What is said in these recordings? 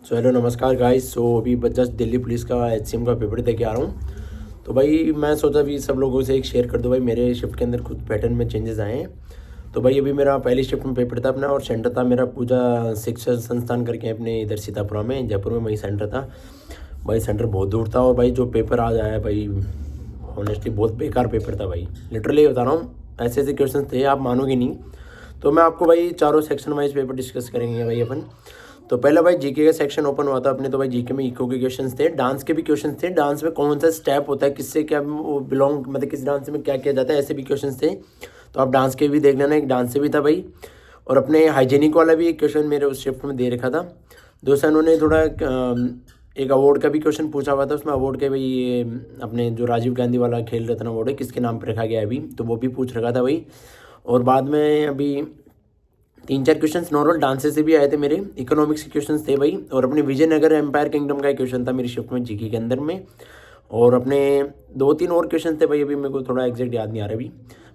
So hello नमस्कार guys. सो अभी just Delhi police का एचसीएम का पेपर दे के आ रहा हूँ। तो भाई मैं सोचा अभी सब लोगों से एक शेयर कर दूँ। भाई मेरे शिफ्ट के अंदर कुछ पैटर्न में चेंजेस आए हैं। तो भाई अभी मेरा पहली शिफ्ट में पेपर था अपना, और सेंटर था मेरा पूजा शिक्षा संस्थान करके अपने इधर सीतापुरा में, जयपुर में वही सेंटर था। भाई सेंटर बहुत दूर था, और भाई जो पेपर आज आया है भाई ऑनेस्टली बहुत बेकार पेपर था भाई। लिटरली बता रहा हूँ, ऐसे ऐसे क्वेश्चन थे आप मानोगे नहीं। तो मैं आपको भाई चारों सेक्शन वाइज पेपर डिस्कस करेंगे भाई अपन। तो पहले भाई जीके का सेक्शन ओपन हुआ था अपने। तो भाई जीके में इको के क्वेश्चंस थे, डांस के भी क्वेश्चंस थे, डांस में कौन सा स्टेप होता है, किससे क्या वो बिलोंग, मतलब किस डांस में क्या किया जाता है, ऐसे भी क्वेश्चंस थे। तो आप डांस के भी देख लेना, एक डांस से भी था भाई। और अपने हाइजीनिक वाला भी एक क्वेश्चन मेरे उस शिफ्ट में दे रखा था। दूसरा उन्होंने थोड़ा एक अवार्ड का भी क्वेश्चन पूछा हुआ था। उसमें अवार्ड के भाई ये अपने जो राजीव गांधी वाला खेल रत्न अवार्ड है किसके नाम पर रखा गया है अभी, तो वो भी पूछ रखा था भाई। और बाद में अभी 3-4 क्वेश्चंस नॉर्मल डांसेस से भी आए थे मेरे, इकोनॉमिक्स के क्वेश्चंस थे भाई। और अपने विजयनगर एम्पायर किंगडम का एक क्वेश्चन था मेरी शिफ्ट में जीके के अंदर में। और अपने 2-3 और क्वेश्चन थे भाई, अभी मेरे को थोड़ा एग्जैक्ट याद नहीं आ रहा अभी।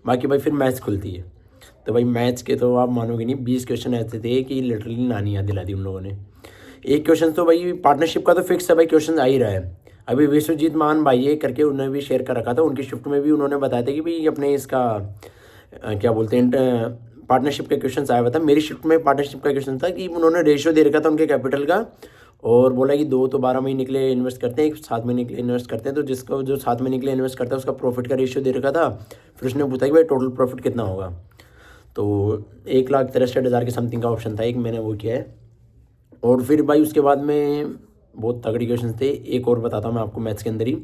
बाकी भाई फिर मैथ्स खुलती है। तो भाई मैथ्स के तो आप मानोगे नहीं, 20 क्वेश्चन ऐसे थे कि लिटरली नानी याद दिला दी उन लोगों ने। एक क्वेश्चन तो भाई पार्टनरशिप का तो फिक्स है भाई, क्वेश्चन आ ही रहा है। अभी विश्वजीत मान भाई ये करके उन्होंने भी शेयर कर रखा था, उनकी शिफ्ट में भी उन्होंने बताया था कि भाई अपने इसका क्या बोलते हैं पार्टनरशिप का क्वेश्चन आया हुआ था। मेरी शिफ्ट में पार्टनरशिप का क्वेश्चन था कि उन्होंने रेशियो दे रखा था उनके कैपिटल का, और बोला कि 2 तो 12 महीने के लिए इन्वेस्ट करते हैं, एक 7 महीने के लिए इन्वेस्ट करते हैं। तो जिसको जो 7 महीने के लिए इन्वेस्ट करता है उसका प्रॉफिट का रेशियो दे रखा था। फिर उसने पूछा कि भाई टोटल प्रॉफिट कितना होगा। तो 1,63,000 के समथिंग का ऑप्शन था एक, मैंने वो किया है। और फिर भाई उसके बाद में बहुत तगड़ी क्वेश्चन थे। एक और बताता हूँ मैं आपको मैथ्स के अंदर ही।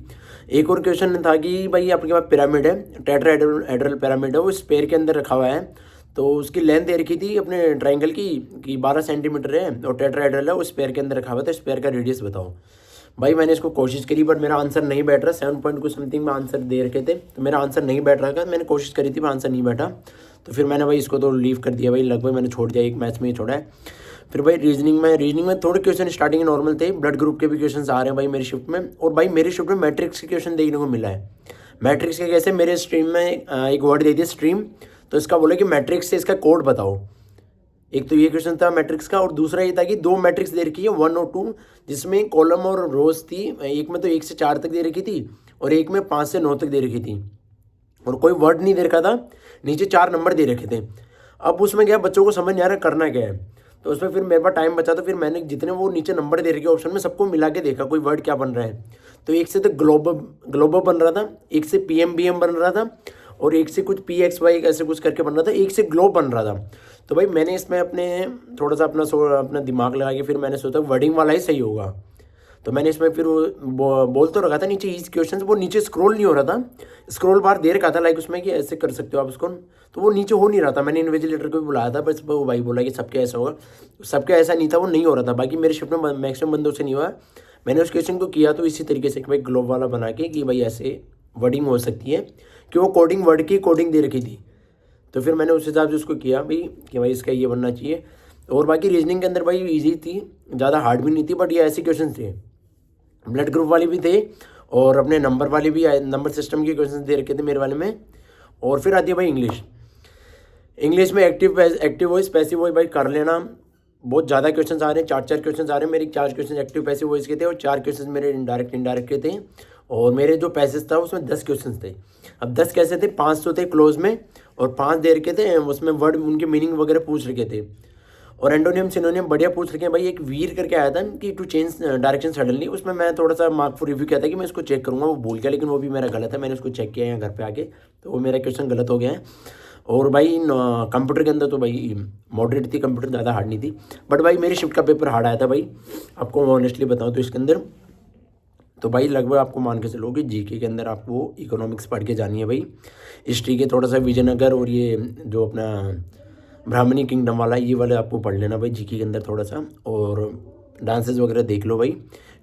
एक और क्वेश्चन था कि भाई आपके पास पिरामिड है, टेट्राहेड्रल पिरामिड है, वो स्पेयर के अंदर रखा हुआ है। तो उसकी लेंथ दे रखी थी अपने ट्राइंगल की कि 12 सेंटीमीटर है, और टेट्राहेड्रल है वो स्पेयर के अंदर रखा हुआ था। स्पेयर का रेडियस बताओ। भाई मैंने इसको कोशिश करी बट मेरा आंसर नहीं बैठ रहा। 7 पॉइंट कुछ समथिंग में आंसर दे रखे थे, तो मेरा आंसर नहीं बैठ रहा था। मैंने कोशिश करी थी पर आंसर नहीं बैठा। तो फिर मैंने भाई इसको तो लीव कर दिया भाई, लगभग मैंने छोड़ दिया, एक मैथ्स में ही छोड़ा है। फिर भाई रीजनिंग में थोड़े क्वेश्चन स्टार्टिंग नॉर्मल थे। ब्लड ग्रुप के भी क्वेश्चन आ रहे हैं भाई मेरी शिफ्ट में। और भाई मेरी शिफ्ट में मैट्रिक्स के क्वेश्चन देखने को मिला है। मैट्रिक्स के कैसे, मेरे स्ट्रीम में एक वर्ड दे दिया स्ट्रीम, तो इसका बोला कि मैट्रिक्स से इसका कोड बताओ। एक तो ये क्वेश्चन था मैट्रिक्स का, और दूसरा ये था कि 2 मैट्रिक्स दे रखी है 1 और 2, जिसमें कॉलम और रोज थी। एक में तो 1 से 4 तक दे रखी थी, और एक में 5 से 9 तक दे रखी थी, और कोई वर्ड नहीं दे रखा था। नीचे 4 नंबर दे रखे थे। अब उसमें क्या बच्चों को समझ नहीं आ रहा करना क्या है। तो उसमें फिर मेरे पास टाइम बचा, तो फिर मैंने जितने वो नीचे नंबर दे रखे ऑप्शन में सबको मिला के देखा कोई वर्ड क्या बन रहा है। तो एक से तो ग्लोबल बन रहा था, एक से PMBM बन रहा था, और एक से कुछ PXY ऐसे कुछ करके बन रहा था, एक से ग्लोब बन रहा था। तो भाई मैंने इसमें अपने थोड़ा सा अपना दिमाग लगा के फिर मैंने सोचा वर्डिंग वाला ही सही होगा। तो मैंने इसमें फिर बोल तो रखा था नीचे इस क्वेश्चन, वो नीचे स्क्रॉल नहीं हो रहा था। स्क्रॉल बार दे रखा था लाइक उसमें कि ऐसे कर सकते हो आप उसको, तो वो नीचे हो नहीं रहा था। मैंने इन्विजिलेटर को भी बुलाया था, बस वो भाई बोला कि सबके ऐसा होगा, सबके ऐसा नहीं था, वो नहीं हो रहा था। बाकी मेरे शिफ्ट में मैक्सिमम बंदों से नहीं हुआ। मैंने उस क्वेश्चन को किया तो इसी तरीके से कि भाई ग्लोब वाला बना के कि भाई ऐसे वर्डिंग हो सकती है, कि वो कोडिंग वर्ड की कोडिंग दे रखी थी। तो फिर मैंने उस हिसाब से उसको किया भाई कि भाई इसका ये बनना चाहिए। और बाकी रीजनिंग के अंदर भाई ईजी थी, ज़्यादा हार्ड भी नहीं थी, बट ये ऐसे क्वेश्चन थे। ब्लड ग्रुप वाली भी थे, और अपने नंबर वाली भी, नंबर सिस्टम के क्वेश्चन दे रखे थे मेरे वाले में। और फिर आती है भाई इंग्लिश में एक्टिव वॉइस पैसिव वॉइस भाई कर लेना। बहुत ज़्यादा क्वेश्चन आ रहे हैं, 4 क्वेश्चन आ रहे हैं। मेरे 4 क्वेश्चन एक्टिव पैसिव वॉइस के थे, और 4 क्वेश्चन मेरे इनडायरेक्ट के थे। और मेरे जो पैसेज था उसमें 10 क्वेश्चन थे। अब 10 कैसे थे, 5 तो थे क्लोज में, और 5 दे रखे थे उसमें वर्ड उनके मीनिंग वगैरह पूछ रखे थे। और एंडोनियम सिनोनियम बढ़िया पूछ रखे हैं भाई। एक वीर करके आया था कि टू चेंज डायरेक्शन सडनली, उसमें मैं थोड़ा सा मार्क फॉर रिव्यू किया था कि मैं इसको चेक करूँगा, वो भूल गया, लेकिन वो भी मेरा गलत है। मैंने उसको चेक किया यहाँ घर पे आके, तो वो मेरा क्वेश्चन गलत हो गया है। और भाई कंप्यूटर के अंदर तो भाई मॉडरेट थी, कंप्यूटर ज़्यादा हार्ड नहीं थी। बट भाई मेरी शिफ्ट का पेपर हार्ड आया था भाई, आपको ऑनेस्टली बताऊँ तो इसके अंदर। तो भाई लगभग आपको मान के चलो कि जीके के अंदर आपको इकोनॉमिक्स पढ़ के जानी है भाई। हिस्ट्री के थोड़ा सा विजयनगर और ये जो अपना ब्राह्मणी किंगडम वाला, ये वाले आपको पढ़ लेना भाई जीके के अंदर थोड़ा सा। और डांसेस वगैरह देख लो भाई।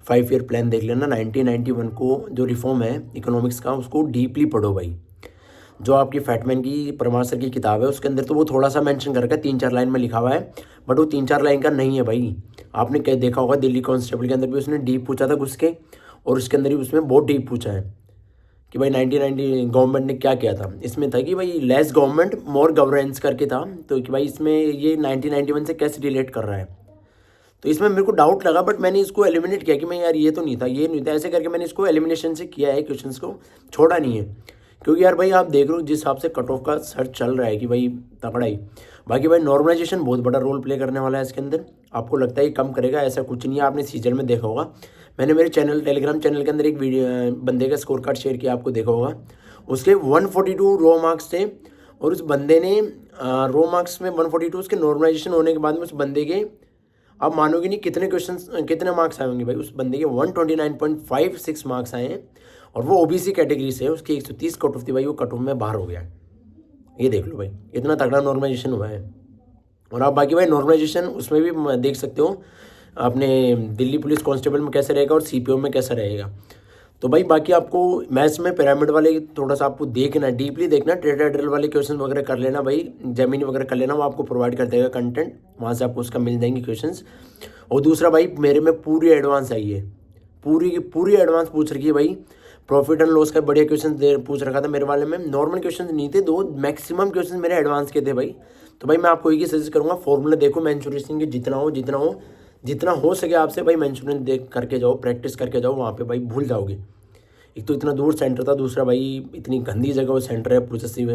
5 ईयर प्लान देख लेना। 1991 को जो रिफॉर्म है इकोनॉमिक्स का उसको डीपली पढ़ो भाई। जो आपकी फैटमैन की परमार सर की किताब है उसके अंदर तो वो थोड़ा सा मेंशन कर रखा है, 3-4 लाइन में लिखा हुआ है, बट वो 3-4 लाइन का नहीं है भाई। आपने क्या देखा होगा दिल्ली कांस्टेबल के अंदर भी उसने डीप पूछा था घुस के, और उसके अंदर भी उसमें बहुत डीप पूछा है कि भाई 1990 गवर्नमेंट ने क्या किया था। इसमें था कि भाई लेस गवर्नमेंट मोर गवर्नेंस करके था, तो कि भाई इसमें ये 1991 से कैसे रिलेट कर रहा है। तो इसमें मेरे को डाउट लगा, बट मैंने इसको एलिमिनेट किया कि मैं यार ये तो नहीं था, ये नहीं था, ऐसे करके मैंने इसको एलिमिनेशन से किया है, क्वेश्चंस को छोड़ा नहीं है। क्योंकि यार भाई आप देख रहे हो जिस हिसाब से कट ऑफ का सर्च चल रहा है कि भाई तगड़ा ही। बाकी भाई नॉर्मलाइजेशन बहुत बड़ा रोल प्ले करने वाला है इसके अंदर। आपको लगता है कम करेगा, ऐसा कुछ नहीं है। आपने सीजन में देखा होगा, मैंने मेरे चैनल टेलीग्राम चैनल के अंदर एक वीडियो बंदे का स्कोर कार्ड शेयर किया, आपको देखा होगा। उसके 142 रो मार्क्स थे और उस बंदे ने रो मार्क्स में 142, उसके नॉर्मलाइजेशन होने के बाद में उस बंदे के, आप मानोगे नहीं कितने क्वेश्चन कितने मार्क्स आए होंगे भाई। उस बंदे के 129.56 मार्क्स आए हैं और वो ओबीसी कैटेगरी से है। उसकी 130 कट ऑफ थी भाई, वो कट ऑफ में बाहर हो गया। ये देख लो भाई, इतना तगड़ा नॉर्मलाइजेशन हुआ है। और आप बाकी भाई नॉर्मलाइजेशन उसमें भी देख सकते हो, आपने दिल्ली पुलिस कांस्टेबल में कैसे रहेगा और सीपीओ में कैसा रहेगा। तो भाई बाकी आपको मैथ्स में पिरामिड वाले थोड़ा सा आपको देखना, डीपली देखना, टेट्राहेड्रल वाले क्वेश्चन वगैरह कर लेना भाई, जेमिनी वगैरह कर लेना, वो आपको प्रोवाइड कर देगा कंटेंट, वहाँ से आपको उसका मिल जाएंगे क्वेश्चंस। और दूसरा भाई मेरे में पूरी एडवांस आई है, पूरी की पूरी एडवांस पूछ रखी है भाई। प्रॉफिट एंड लॉस का बढ़िया क्वेश्चन पूछ रखा था मेरे वाले में। नॉर्मल क्वेश्चन नहीं थे, 2 मैक्सिमम क्वेश्चन मेरे एडवांस के थे भाई। तो भाई मैं आपको एक ही सजेस्ट करूँगा, फॉर्मूला देखो मैंसुरेशन के, जितना हो सके आपसे भाई मैंसुरेशन देख करके जाओ, प्रैक्टिस करके जाओ। वहाँ पे भाई भूल जाओगे। एक तो इतना दूर सेंटर था, दूसरा भाई इतनी गंदी जगह वो सेंटर है, प्रोसेसिव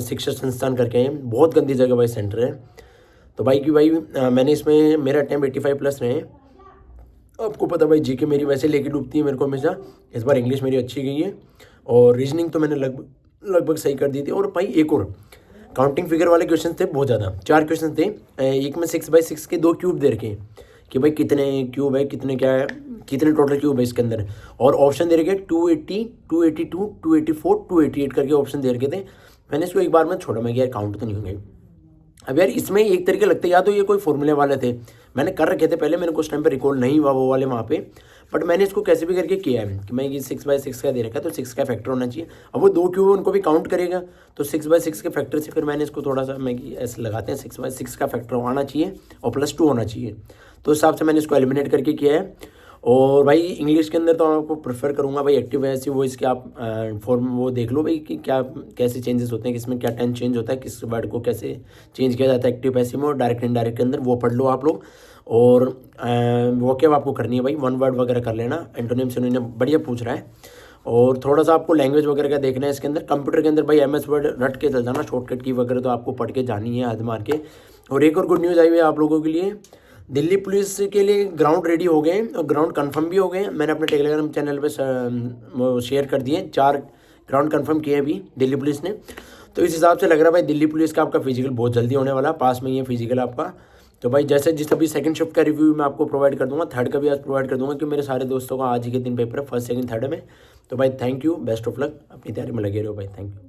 शिक्षा संस्थान करके हैं, बहुत गंदी जगह भाई सेंटर है। तो भाई कि भाई मैंने इसमें मेरा अटैम्प्ट 85 प्लस रहे। आपको पता भाई जीके मेरी वैसे लेके डूबती है मेरे को हमेशा, इस बार इंग्लिश मेरी अच्छी गई है और रीजनिंग तो मैंने लगभग सही कर दी थी। और भाई एक और काउंटिंग फिगर वाले क्वेश्चन थे बहुत ज़्यादा, 4 क्वेश्चन थे। एक में 6x6 के 2 क्यूब दे रखे कि भाई कितने क्यूब है, कितने क्या है, कितने टोटल क्यूब है इसके अंदर। और ऑप्शन दे रखे 280, 282, 284, 288 करके ऑप्शन दे रखे थे। मैंने इसको एक बार में छोड़ा, मैं यार काउंट तो नहीं होंगे। अब यार इसमें एक तरीके लगते या तो ये कोई फॉर्मूले वाले थे, मैंने कर रखे थे पहले, मेरे को उस टाइम पे रिकॉल नहीं हुआ वो वाले वहाँ पे, बट मैंने इसको कैसे भी करके किया है कि मैं ये 6x6 का दे रखा है तो 6 का फैक्टर होना चाहिए। अब वो 2 क्यूब उनको भी काउंट करेगा, तो 6x6 के फैक्टर से फिर मैंने इसको थोड़ा सा मैं ऐसे लगाते हैं 6x6 का फैक्टर आना चाहिए और +2 होना चाहिए। तो उस हिसाब से मैंने इसको एलिमिनेट करके किया है। और भाई इंग्लिश के अंदर तो आपको प्रेफर करूँगा भाई एक्टिव वॉइस वॉइस के आप फॉर्म वो देख लो भाई कि क्या कैसे चेंजेस होते हैं, किसमें क्या टेंस चेंज होता है, किस वर्ड को कैसे चेंज किया जाता है एक्टिव पैसिव में और डायरेक्ट इनडायरेक्ट के अंदर, वो पढ़ लो आप लोग। और वो क्या आपको करनी है भाई, 1 वर्ड वगैरह कर लेना, एंटोनिम सिनोनिम बढ़िया पूछ रहा है। और थोड़ा सा आपको लैंग्वेज वगैरह का देखना है इसके अंदर। कंप्यूटर के अंदर भाई MS वर्ड रट के चल जाना, शॉर्टकट की वगैरह तो आपको पढ़ के जानी है हद मार के। और एक और गुड न्यूज़ आई हुई है आप लोगों के लिए, दिल्ली पुलिस के लिए ग्राउंड रेडी हो गए और ग्राउंड कंफर्म भी हो गए। मैंने अपने टेलीग्राम चैनल पे शेयर कर दिए, 4 ग्राउंड कंफर्म किए अभी दिल्ली पुलिस ने। तो इस हिसाब से लग रहा है भाई दिल्ली पुलिस का आपका फिजिकल बहुत जल्दी होने वाला, पास में ही है फिजिकल आपका। तो भाई जैसे जिस अभी सेकंड शिफ्ट का रिव्यू मैं आपको प्रोवाइड कर दूंगा, थर्ड का भी आज प्रोवाइड कर दूंगा, क्योंकि मेरे सारे दोस्तों का आज ही के दिन पेपर है, 1st, 2nd, 3rd में। तो भाई thank you, best of luck, अपनी तैयारी में लगे रहो भाई, थैंक यू।